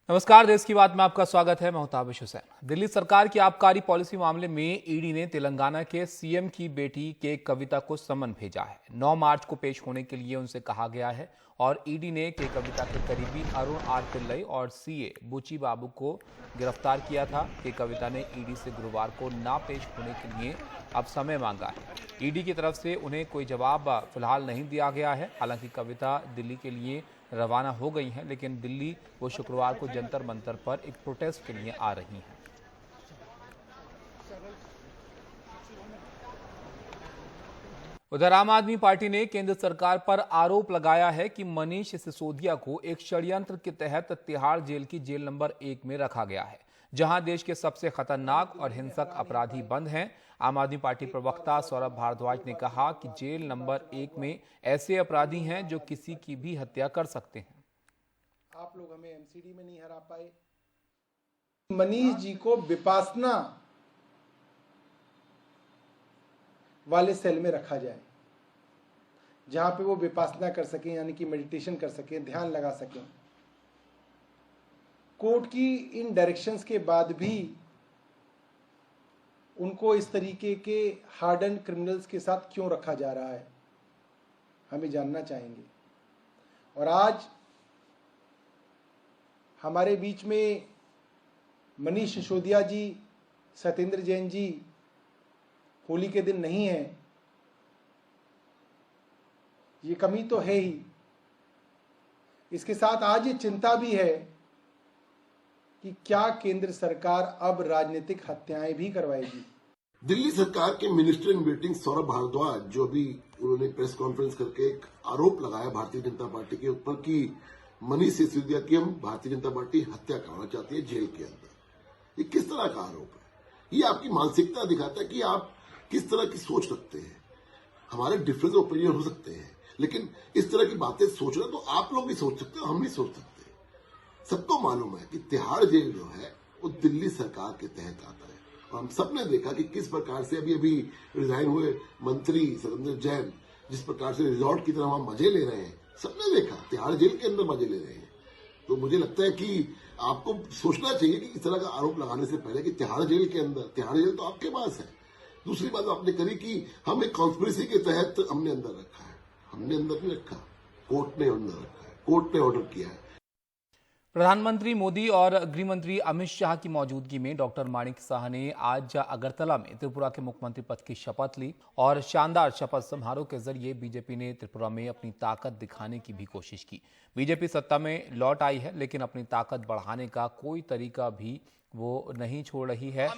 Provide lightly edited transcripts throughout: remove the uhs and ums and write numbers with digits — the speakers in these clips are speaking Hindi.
नमस्कार, देश की बात में आपका स्वागत है। मैं हूं ताबिश हुसैन। दिल्ली सरकार की आबकारी पॉलिसी मामले में ईडी ने तेलंगाना के सीएम की बेटी के कविता को समन भेजा है। 9 मार्च को पेश होने के लिए उनसे कहा गया है और ईडी ने के कविता के करीबी अरुण आर पिल्लई और सीए बुची बाबू को गिरफ्तार किया था। के कविता ने ईडी से गुरुवार को ना पेश होने के लिए अब समय मांगा है। ईडी की तरफ से उन्हें कोई जवाब फिलहाल नहीं दिया गया है। हालांकि कविता दिल्ली के लिए रवाना हो गई हैं, लेकिन दिल्ली वो शुक्रवार को जंतर मंतर पर एक प्रोटेस्ट के लिए आ रही हैं। उधर आम आदमी पार्टी ने केंद्र सरकार पर आरोप लगाया है कि मनीष सिसोदिया को एक षड्यंत्र के तहत तिहाड़ जेल की जेल नंबर 1 में रखा गया है, जहां देश के सबसे खतरनाक और हिंसक अपराधी बंद हैं। आम आदमी पार्टी प्रवक्ता सौरभ भारद्वाज ने कहा कि जेल नंबर 1 में ऐसे अपराधी हैं जो किसी की भी हत्या कर सकते हैं। आप लोग हमें एमसीडी में नहीं हरा पाए। मनीष जी को विपासना वाले सेल में रखा जाए, जहां पे वो विपासना कर सकें, यानी कि मेडिटेशन कर सकें, ध्यान लगा सकें। कोर्ट की इन डायरेक्शंस के बाद भी उनको इस तरीके के हार्डन क्रिमिनल्स के साथ क्यों रखा जा रहा है, हमें जानना चाहेंगे। और आज हमारे बीच में मनीष सिसोदिया जी, सत्येंद्र जैन जी होली के दिन नहीं है, ये कमी तो है ही। इसके साथ आज ये चिंता भी है कि क्या केंद्र सरकार अब राजनीतिक हत्याएं भी करवाएगी। दिल्ली सरकार के minister in waiting Saurabh Bharadwaj, जो अभी उन्होंने प्रेस कॉन्फ्रेंस करके एक आरोप लगाया भारतीय जनता पार्टी के ऊपर कि मनीष सिसोदिया की हम भारतीय जनता पार्टी हत्या कराना चाहती है जेल के अंदर, ये किस तरह का आरोप है? ये आपकी मानसिकता दिखाता है कि आप किस तरह की सोच रखते हैं। हमारे डिफरेंस ओपिनियन हो सकते हैं, लेकिन इस तरह की बातें सोचना तो आप लोग भी सोच सकते हो, हम नहीं सोच सकते। सबको मालूम है कि तिहाड़ जेल जो है वो दिल्ली सरकार के तहत आता है, और हम सबने देखा कि किस प्रकार से अभी रिजाइन हुए मंत्री सत्येंद्र जैन जिस प्रकार से रिजॉर्ट की तरह वहां मजे ले रहे हैं, सबने देखा तिहाड़ जेल के अंदर मजे ले रहे हैं। तो मुझे लगता है कि आपको सोचना चाहिए कि इस तरह का आरोप लगाने से पहले कि तिहाड़ जेल के अंदर, तिहाड़ जेल तो आपके पास है। दूसरी बात आपने करी कि हम एक कॉन्स्पिरेसी के तहत हमने अंदर रखा है। हमने अंदर नहीं रखा, कोर्ट ने अंदर रखा है, कोर्ट ने ऑर्डर किया है। प्रधानमंत्री मोदी और गृह मंत्री अमित शाह की मौजूदगी में डॉक्टर माणिक साह ने आज अगरतला में त्रिपुरा के मुख्यमंत्री पद की शपथ ली और शानदार शपथ समारोह के जरिए बीजेपी ने त्रिपुरा में अपनी ताकत दिखाने की भी कोशिश की। बीजेपी सत्ता में लौट आई है, लेकिन अपनी ताकत बढ़ाने का कोई तरीका भी वो नहीं छोड़ रही है।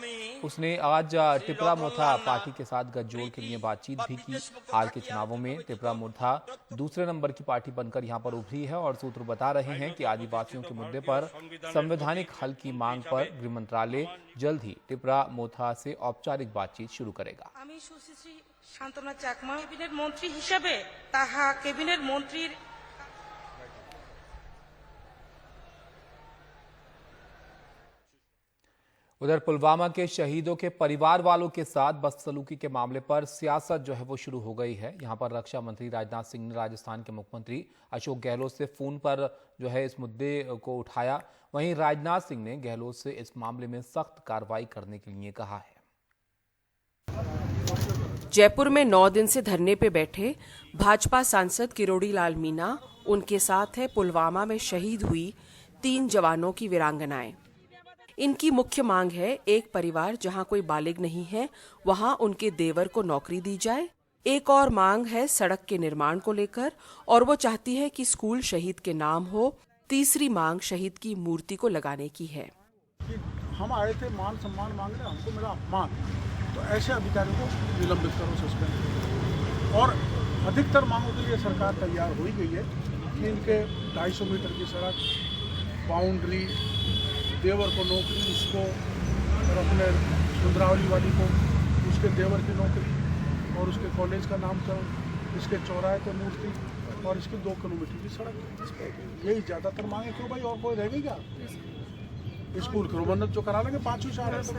उसने आज त्रिपुरा मोथा पार्टी के साथ गठजोड़ के लिए बातचीत भी की। हाल के चुनावों में त्रिपुरा मोथा दूसरे नंबर की पार्टी बनकर यहां पर उभरी है और सूत्र बता रहे हैं कि आदिवासियों के मुद्दे पर संवैधानिक हल की मांग पर गृह मंत्रालय जल्द ही त्रिपुरा मोथा से औपचारिक बातचीत शुरू करेगा। शांतना चाकमा कैबिनेट मंत्री हिसाबे ताहा कैबिनेट मंत्री उधर पुलवामा के शहीदों के परिवार वालों के साथ बदसलूकी के मामले पर सियासत जो है वो शुरू हो गई है। यहां पर रक्षा मंत्री राजनाथ सिंह ने राजस्थान के मुख्यमंत्री अशोक गहलोत से फोन पर जो है इस मुद्दे को उठाया। वहीं राजनाथ सिंह ने गहलोत से इस मामले में सख्त कार्रवाई करने के लिए कहा है। जयपुर में 9 दिन से धरने पे बैठे भाजपा सांसद किरोड़ी लाल मीणा, उनके साथ है पुलवामा में शहीद हुई 3 जवानों की वीरांगनाएं। इनकी मुख्य मांग है एक परिवार जहां कोई बालिग नहीं है वहां उनके देवर को नौकरी दी जाए। एक और मांग है सड़क के निर्माण को लेकर और वो चाहती है कि स्कूल शहीद के नाम हो। तीसरी मांग शहीद की मूर्ति को लगाने की है। हम आए थे मान सम्मान मांगने, हमको मिला अपमान, तो ऐसे अधिकारियों को निलंबित करो, सस्पेंड करो। और अधिकतर मांगों के लिए सरकार तैयार हो ही गई है कि इनके 250 मीटर की सड़क, बाउंड्री, देवर को नौकरी उसको, और अपने सुंदरावली वाली को उसके देवर की नौकरी, और उसके कॉलेज का नामकरण, इसके चौराहे पे मूर्ति, और इसकी 2 किलोमीटर की सड़क। यही ज़्यादातर मांगे। क्यों भाई, और कोई रह गई क्या? स्कूल की मन्नत जो करा लेंगे 5 साल है तो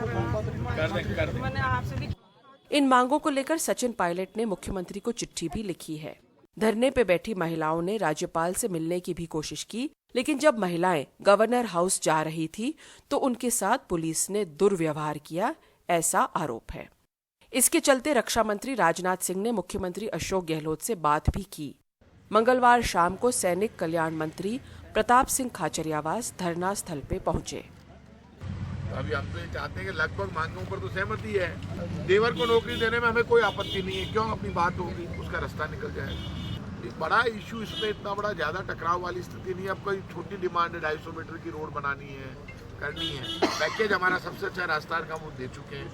इन मांगों को लेकर सचिन पायलट ने मुख्यमंत्री को चिट्ठी भी लिखी है। धरने पे बैठी महिलाओं ने राज्यपाल से मिलने की भी कोशिश की, लेकिन जब महिलाएं गवर्नर हाउस जा रही थी तो उनके साथ पुलिस ने दुर्व्यवहार किया, ऐसा आरोप है। इसके चलते रक्षा मंत्री राजनाथ सिंह ने मुख्यमंत्री अशोक गहलोत से बात भी की। मंगलवार शाम को सैनिक कल्याण मंत्री प्रताप सिंह खाचरियावास धरना स्थल पे पहुंचे। अभी हम तो ये चाहते हैं कि लगभग मांगों पर तो सहमति है, देवर को नौकरी देने में हमें कोई आपत्ति नहीं है, क्यों अपनी बात होगी, उसका रास्ता निकल जाएगा। एक बड़ा इशू, इसमें इतना बड़ा ज्यादा टकराव वाली स्थिति नहीं है। अब कोई छोटी डिमांड है, 250 मीटर की रोड बनानी है, करनी है। पैकेज हमारा सबसे अच्छा रास्ता का हम दे चुके हैं।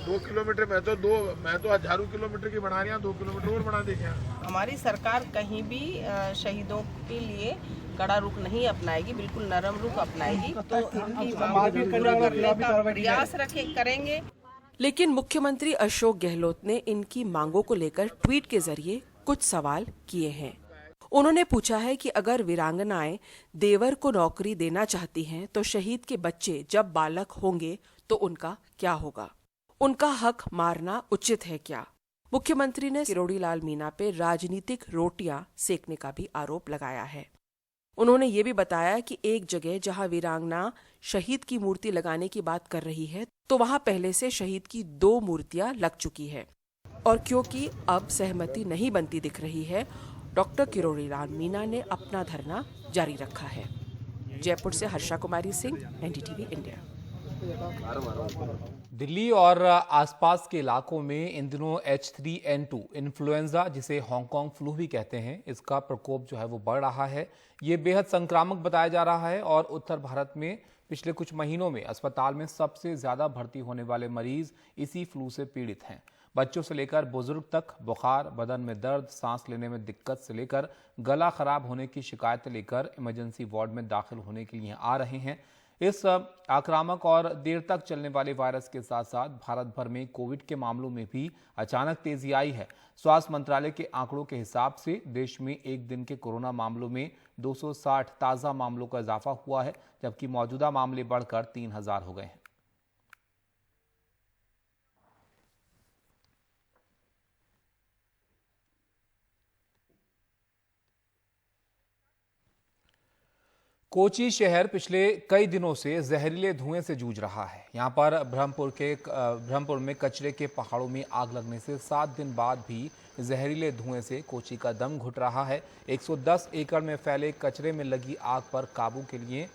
2 किलोमीटर मैं तो हजारों किलोमीटर की बना रही हूँ, 2 किलोमीटर और बना देंगे। हमारी सरकार कहीं भी शहीदों के लिए कड़ा रुख नहीं अपनाएगी, बिल्कुल नरम रुख अपनाएगी। तो इनकी मांगों को पूरा करने का प्रयास करेंगे। लेकिन मुख्यमंत्री अशोक गहलोत ने इनकी मांगों को लेकर ट्वीट के जरिए कुछ सवाल किए हैं। उन्होंने पूछा है कि अगर वीरांगनाएं देवर को नौकरी देना चाहती हैं तो शहीद के बच्चे जब बालक होंगे तो उनका क्या होगा? उनका हक मारना उचित है क्या? मुख्यमंत्री ने किरोड़ी लाल मीणा पे राजनीतिक रोटियां सेकने का भी आरोप लगाया है। उन्होंने ये भी बताया कि एक जगह जहां वीरांगना शहीद की मूर्ति लगाने की बात कर रही है तो वहां पहले से शहीद की 2 मूर्तियां लग चुकी है, और क्योंकि अब सहमति नहीं बनती दिख रही है, डॉक्टर किरोड़ी लाल मीणा ने अपना धरना जारी रखा है। जयपुर से हर्षा कुमारी सिंह, एनडीटीवी इंडिया। दिल्ली और आसपास के इलाकों में इन दिनों H3N2 इन्फ्लुएंजा, जिसे हांगकांग फ्लू भी कहते हैं, इसका प्रकोप जो है वो बढ़ रहा है। ये बेहद संक्रामक बताया जा रहा है और उत्तर भारत में पिछले कुछ महीनों में अस्पताल में सबसे ज्यादा भर्ती होने वाले मरीज इसी फ्लू से पीड़ित हैं। बच्चों से लेकर बुजुर्ग तक बुखार, बदन में दर्द, सांस लेने में दिक्कत से लेकर गला खराब होने की शिकायतें लेकर इमरजेंसी वार्ड में दाखिल होने के लिए आ रहे हैं। इस आक्रामक और देर तक चलने वाले वायरस के साथ साथ भारत भर में कोविड के मामलों में भी अचानक तेजी आई है। स्वास्थ्य मंत्रालय के आंकड़ों के हिसाब से देश में एक दिन के कोरोना मामलों में 260 ताज़ा मामलों का इजाफा हुआ है, जबकि मौजूदा मामले बढ़कर 3000 हो गए हैं। कोची शहर पिछले कई दिनों से जहरीले धुएं से जूझ रहा है। यहां पर ब्रह्मपुर में कचरे के पहाड़ों में आग लगने से 7 दिन बाद भी जहरीले धुएं से कोची का दम घुट रहा है। 110 एकड़ में फैले कचरे में लगी आग पर काबू के लिए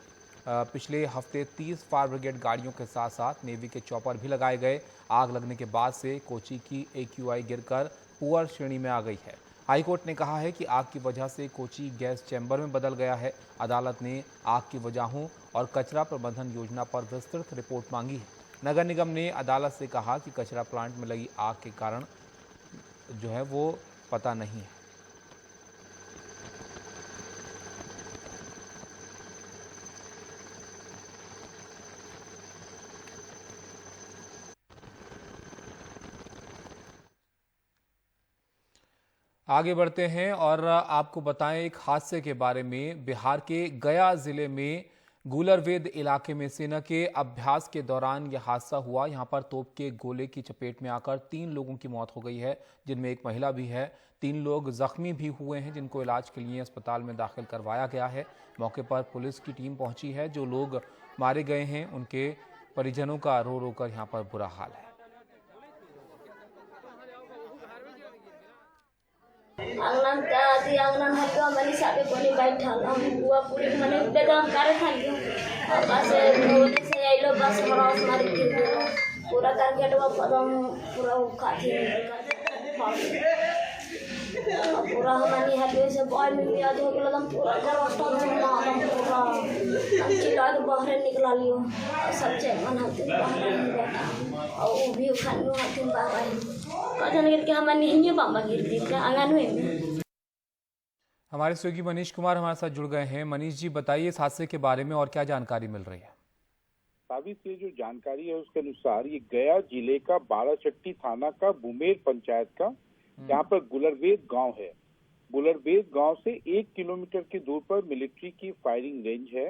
पिछले हफ्ते 30 फायर ब्रिगेड गाड़ियों के साथ साथ नेवी के चॉपर भी लगाए गए। आग लगने के बाद से कोची की AQI गिरकर पुअर श्रेणी में आ गई है। हाईकोर्ट ने कहा है कि आग की वजह से कोची गैस चैम्बर में बदल गया है। अदालत ने आग की वजहों और कचरा प्रबंधन योजना पर विस्तृत रिपोर्ट मांगी है। नगर निगम ने अदालत से कहा कि कचरा प्लांट में लगी आग के कारण जो है वो पता नहीं है। आगे बढ़ते हैं और आपको बताएं एक हादसे के बारे में। बिहार के गया जिले में गुलरवेद इलाके में सेना के अभ्यास के दौरान यह हादसा हुआ। यहां पर तोप के गोले की चपेट में आकर 3 लोगों की मौत हो गई है, जिनमें एक महिला भी है। 3 लोग जख्मी भी हुए हैं, जिनको इलाज के लिए अस्पताल में दाखिल करवाया गया है। मौके पर पुलिस की टीम पहुंची है। जो लोग मारे गए हैं उनके परिजनों का रो रो कर यहाँ पर बुरा हाल है। आंगन का दी आंगन हल्का मनी साबे कोनी बैठा हम बुआ पूरी मने बेदम करे था बस रोड से आइलो बस हरास मारी के पूरा करके तो पदम पूरा खाती पूरा हमारी हाथे से बॉय में भी आज हो गया एकदम पूरा जबरदस्त चलना हम पूरा चिल्ला के बाहर निकला लियो सब चेक बनाते और वो भी खाने हाथ में बाहर के हमारे नहीं बाबा गिरती आंगन में। हमारे सहयोगी मनीष कुमार हमारे साथ जुड़ गए हैं। मनीष जी, बताइए इस हादसे के बारे में और क्या जानकारी मिल रही है? साबित से जो जानकारी है उसके अनुसार ये गया जिले का बाराचट्टी थाना का बुमेर पंचायत का यहाँ पर गुलरवेद गांव है। गुलरवेद गांव से 1 किलोमीटर की दूर पर मिलिट्री की फायरिंग रेंज है,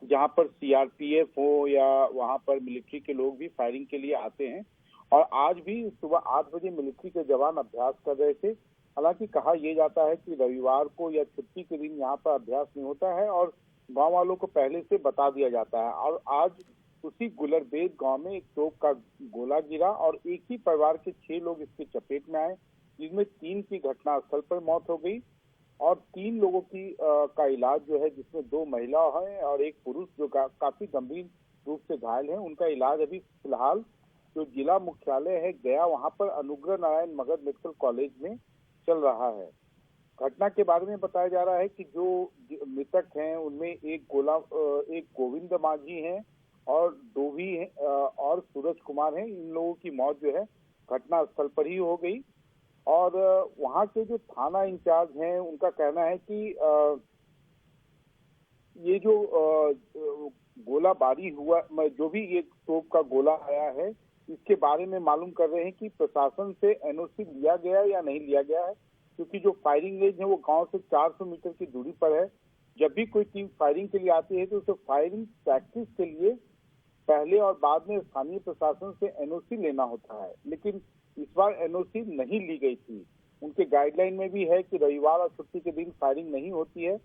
जहाँ पर CRPF हो या वहाँ पर मिलिट्री के लोग भी फायरिंग के लिए आते हैं। और आज भी सुबह 8 बजे मिलिट्री के जवान अभ्यास कर रहे थे। हालांकि कहा यह जाता है कि रविवार को या छुट्टी के दिन यहाँ पर अभ्यास नहीं होता है और गांव वालों को पहले से बता दिया जाता है। और आज उसी गुलरबेद गांव में एक तोप का गोला गिरा और एक ही परिवार के 6 लोग इसकी चपेट में आए, जिसमें 3 की घटनास्थल पर मौत हो गई और 3 लोगों की का इलाज जो है, जिसमें 2 महिला हैं और एक पुरुष जो काफी गंभीर रूप से घायल हैं, उनका इलाज अभी फिलहाल जो जिला मुख्यालय है गया वहां पर अनुग्रह नारायण मगध मेडिकल कॉलेज में चल रहा है। घटना के बारे में बताया जा रहा है कि जो मृतक हैं उनमें एक गोविंद माझी हैं और डोभी हैं और सूरज कुमार हैं। इन लोगों की मौत जो है घटना स्थल पर ही हो गई और वहां के जो थाना इंचार्ज हैं उनका कहना है कि ये जो गोलाबारी हुआ, जो भी एक तोप का गोला आया है, इसके बारे में मालूम कर रहे हैं कि प्रशासन से एनओसी लिया गया या नहीं लिया गया है, क्योंकि जो फायरिंग रेंज है वो गांव से 400 मीटर की दूरी पर है। जब भी कोई टीम फायरिंग के लिए आती है तो उसे फायरिंग प्रैक्टिस के लिए पहले और बाद में स्थानीय प्रशासन से एनओसी लेना होता है, लेकिन इस बार एनओसी नहीं ली गई थी। उनके गाइडलाइन में भी है कि रविवार और छुट्टी के दिन फायरिंग नहीं होती है।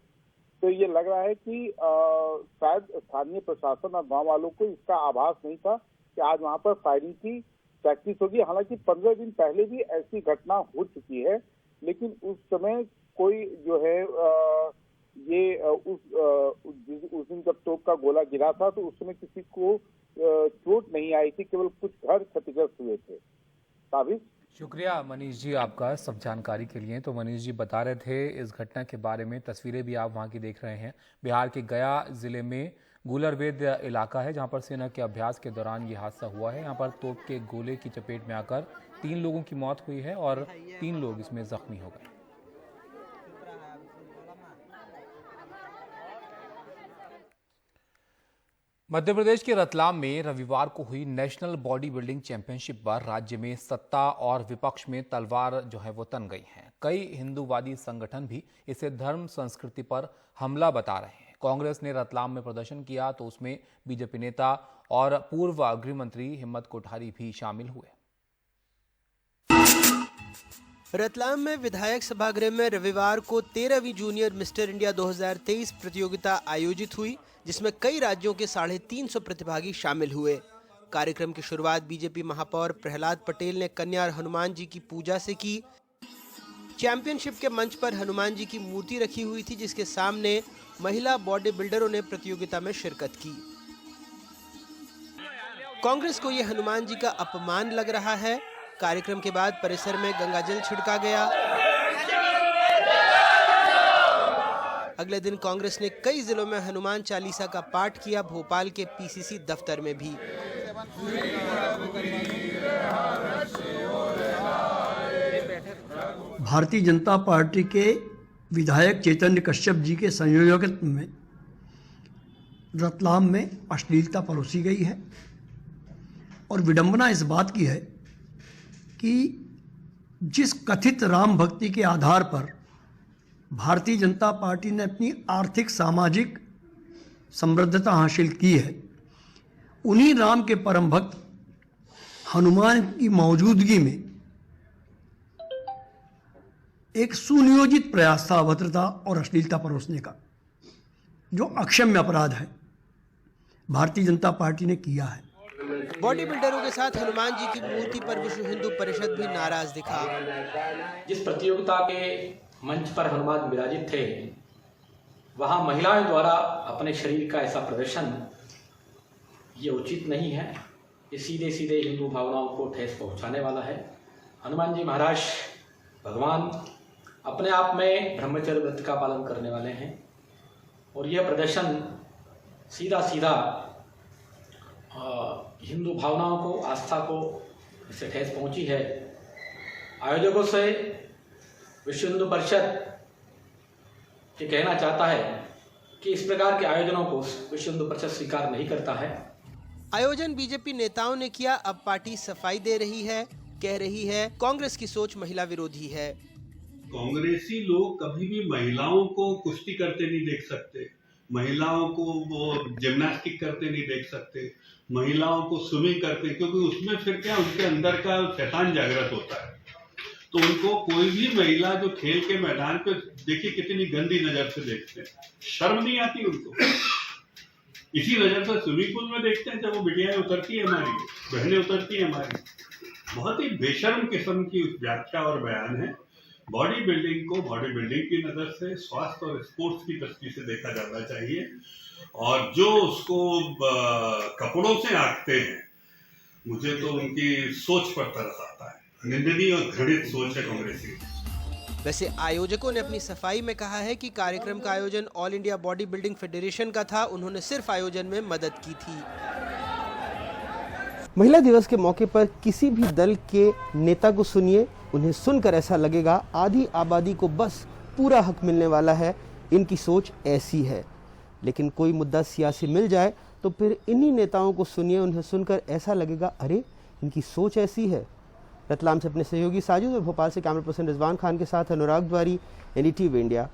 तो ये लग रहा है कि शायद स्थानीय प्रशासन और गांव वालों को इसका आभास नहीं था कि आज वहां पर फायरिंग की प्रैक्टिस होगी। हालांकि 15 दिन पहले भी ऐसी घटना हो चुकी है, लेकिन उस समय कोई जो है उस दिन जब तोप का गोला गिरा था तो उस समय किसी को चोट नहीं आई थी, केवल कुछ घर क्षतिग्रस्त हुए थे। साबित। शुक्रिया मनीष जी आपका सब जानकारी के लिए। तो मनीष जी बता रहे थे इस घटना के बारे में, तस्वीरें भी आप वहां की देख रहे हैं। बिहार के गया जिले में गुलरबेद इलाका है जहां पर सेना के अभ्यास के दौरान ये हादसा हुआ है। यहां पर तोप के गोले की चपेट में आकर 3 लोगों की मौत हुई है और 3 लोग इसमें जख्मी हो गए। मध्य प्रदेश के रतलाम में रविवार को हुई नेशनल बॉडी बिल्डिंग चैंपियनशिप पर राज्य में सत्ता और विपक्ष में तलवार जो है वो तन गई है। कई हिंदूवादी संगठन भी इसे धर्म संस्कृति पर हमला बता रहे हैं। कांग्रेस ने रतलाम में प्रदर्शन किया तो उसमें बीजेपी नेता और पूर्व गृह मंत्री हिम्मत कोठारी भी शामिल हुए। रतलाम में विधायक सभागृह में रविवार को 13वीं जूनियर मिस्टर इंडिया 2023 प्रतियोगिता आयोजित हुई, जिसमें कई राज्यों के 350 प्रतिभागी शामिल हुए। कार्यक्रम की शुरुआत बीजेपी महापौर प्रहलाद पटेल ने कन्या और हनुमान जी की पूजा से की। चैंपियनशिप के मंच पर हनुमान जी की मूर्ति रखी हुई थी, जिसके सामने महिला बॉडी बिल्डरों ने प्रतियोगिता में शिरकत की। कांग्रेस को यह हनुमान जी का अपमान लग रहा है। कार्यक्रम के बाद परिसर में गंगाजल छिड़का गया। अगले दिन कांग्रेस ने कई जिलों में हनुमान चालीसा का पाठ किया, भोपाल के पीसीसी दफ्तर में भी। भारतीय जनता पार्टी के विधायक चैतन्य कश्यप जी के संयोजकत्व में रतलाम में अश्लीलता परोसी गई है और विडंबना इस बात की है कि जिस कथित राम भक्ति के आधार पर भारतीय जनता पार्टी ने अपनी आर्थिक सामाजिक समृद्धता हासिल की है, उन्हीं राम के परम भक्त हनुमान की मौजूदगी में एक सुनियोजित प्रयास था अभद्रता और अश्लीलता परोसने का, जो अक्षम्य अपराध है, भारतीय जनता पार्टी ने किया है। बॉडी बिल्डरों के साथ हनुमान जी की मूर्ति पर विश्व हिंदू परिषद भी नाराज दिखा। जिस प्रतियोगिता के मंच पर हनुमान विराजित थे, वहां महिलाओं द्वारा अपने शरीर का ऐसा प्रदर्शन ये उचित नहीं है। ये सीधे सीधे हिंदू भावनाओं को ठेस पहुंचाने वाला है। हनुमान जी महाराज भगवान अपने आप में ब्रह्मचर्य व्रत का पालन करने वाले हैं और यह प्रदर्शन सीधा सीधा हिंदू भावनाओं को, आस्था को इससे ठेस पहुंची है। आयोजकों से विश्व हिंदू परिषद ये कहना चाहता है कि इस प्रकार के आयोजनों को विश्व हिंदू परिषद स्वीकार नहीं करता है। आयोजन बीजेपी नेताओं ने किया, अब पार्टी सफाई दे रही है, कह रही है कांग्रेस की सोच महिला विरोधी है। कांग्रेसी लोग कभी भी महिलाओं को कुश्ती करते नहीं देख सकते, महिलाओं को वो जिम्नास्टिक करते नहीं देख सकते, महिलाओं को स्विमिंग करते, क्योंकि उसमें फिर क्या उनके अंदर का शैतान जागृत होता है। तो उनको कोई भी महिला जो खेल के मैदान पे देखिए कितनी गंदी नजर से देखते हैं, शर्म नहीं आती उनको। इसी नजर से स्विमिंग पूल में देखते हैं जब वो बिटियाएं उतरती है, हमारी बहनें उतरती है हमारी। बहुत ही बेशर्म किस्म की व्याख्या और बयान है। बॉडी बिल्डिंग को बॉडी बिल्डिंग की नजर से, स्वास्थ्य और स्पोर्ट्स की दृष्टि से देखा जाना चाहिए, और जो उसको कपड़ों से आंकते हैं, मुझे तो उनकी सोच पर तरस आता है। निंदनीय और घृणित सोच है कांग्रेस की। वैसे आयोजकों ने अपनी सफाई में कहा है कि कार्यक्रम का आयोजन all India body building federation का था, उन्होंने सिर्फ आयोजन में मदद की थी। महिला दिवस के मौके पर किसी भी दल के नेता को सुनिए, उन्हें सुनकर ऐसा लगेगा आधी आबादी को बस पूरा हक मिलने वाला है, इनकी सोच ऐसी है। लेकिन कोई मुद्दा सियासी मिल जाए तो फिर इन्हीं नेताओं को सुनिए, उन्हें सुनकर ऐसा लगेगा अरे इनकी सोच ऐसी है। रतलाम से अपने सहयोगी साजिद और भोपाल से कैमरा पर्सन रिजवान खान के साथ अनुराग द्वारी, NDTV इंडिया।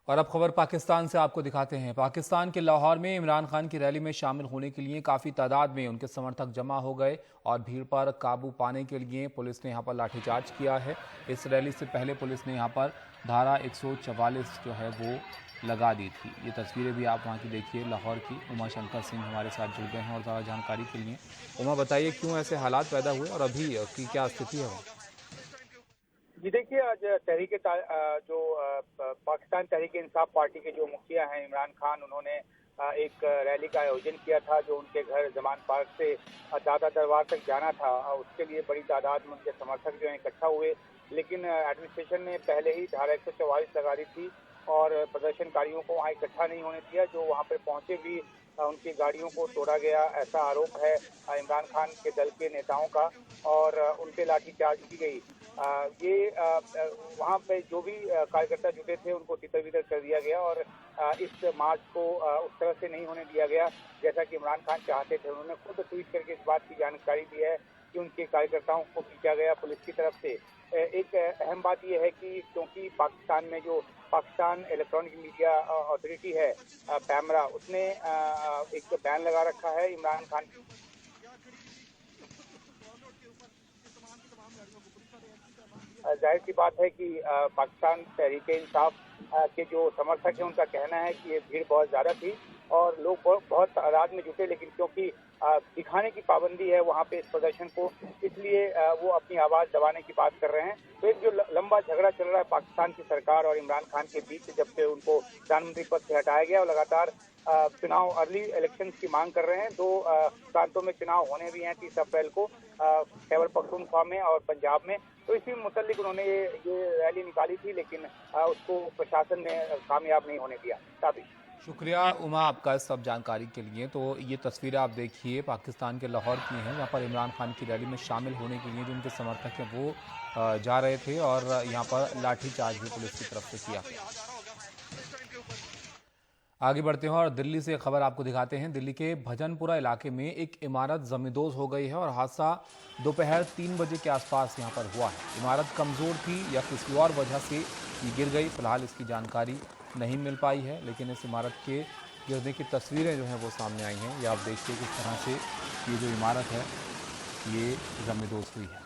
और अब खबर पाकिस्तान से आपको दिखाते हैं। पाकिस्तान के लाहौर में इमरान खान की रैली में शामिल होने के लिए काफ़ी तादाद में उनके समर्थक जमा हो गए और भीड़ पर काबू पाने के लिए पुलिस ने यहां पर लाठीचार्ज किया है। इस रैली से पहले पुलिस ने यहां पर धारा 144 जो है वो लगा दी थी। ये तस्वीरें भी आप वहां की देखिए लाहौर की। उमा शंकर सिंह हमारे साथ जुड़ गए हैं और ज़्यादा जानकारी के लिए। उमा, बताइए क्यों ऐसे हालात पैदा हुए और अभी की क्या स्थिति है? जी देखिए, आज तहरीक जो पाकिस्तान तहरीक इंसाफ पार्टी के जो मुखिया हैं इमरान खान, उन्होंने एक रैली का आयोजन किया था जो उनके घर जमान पार्क से दादा दरबार तक जाना था। उसके लिए बड़ी तादाद में उनके समर्थक जो हैं इकट्ठा हुए, लेकिन एडमिनिस्ट्रेशन ने पहले ही धारा 144 लगा दी थी और प्रदर्शनकारियों को वहाँ इकट्ठा नहीं होने दिया। जो वहाँ पर पहुँचे भी उनकी गाड़ियों को तोड़ा गया, ऐसा आरोप है इमरान खान के दल के नेताओं का, और उनके लाठीचार्ज की गई। ये वहाँ पे जो भी कार्यकर्ता जुटे थे उनको तितर-बितर कर दिया गया और इस मार्च को उस तरह से नहीं होने दिया गया जैसा कि इमरान खान चाहते थे। उन्होंने खुद ट्वीट करके इस बात की जानकारी दी है कि उनके कार्यकर्ताओं को खींचा गया पुलिस की तरफ से। एक अहम बात यह है कि क्योंकि पाकिस्तान में जो पाकिस्तान इलेक्ट्रॉनिक मीडिया अथॉरिटी है पैमरा, उसने एक बैन लगा रखा है इमरान खान। जाहिर सी बात है कि पाकिस्तान तहरीक इंसाफ के जो समर्थक हैं उनका कहना है कि ये भीड़ बहुत ज़्यादा थी और लोग बहुत तादाद में जुटे, लेकिन क्योंकि दिखाने की पाबंदी है वहाँ पे इस प्रदर्शन को, इसलिए वो अपनी आवाज़ दबाने की बात कर रहे हैं। तो एक जो लंबा झगड़ा चल रहा है पाकिस्तान की सरकार और इमरान खान के बीच जब से उनको प्रधानमंत्री पद से हटाया गया और लगातार चुनाव अर्ली इलेक्शन की मांग कर रहे हैं। दो प्रांतों में चुनाव होने भी हैं 30 अप्रैल को, खैबर पख्तूनख्वा में और पंजाब में। तो इसी मुतल्लिक उन्होंने ये रैली निकाली थी, लेकिन उसको प्रशासन ने कामयाब नहीं होने दिया। ताबिश। शुक्रिया उमा आपका इस सब जानकारी के लिए। तो ये तस्वीरें आप देखिए पाकिस्तान के लाहौर की हैं, जहाँ पर इमरान खान की रैली में शामिल होने के लिए जो उनके समर्थक हैं वो जा रहे थे और यहाँ पर लाठीचार्ज भी पुलिस की तरफ से किया। आगे बढ़ते हैं और दिल्ली से खबर आपको दिखाते हैं। दिल्ली के भजनपुरा इलाके में एक इमारत जमींदोज हो गई है और हादसा दोपहर 3 बजे के आसपास यहां पर हुआ है। इमारत कमज़ोर थी या किसी और वजह से ये गिर गई, फिलहाल इसकी जानकारी नहीं मिल पाई है, लेकिन इस इमारत के गिरने की तस्वीरें जो हैं वो सामने आई हैं। ये आप देखिए किस तरह से ये जो इमारत है ये जमींदोज हुई है।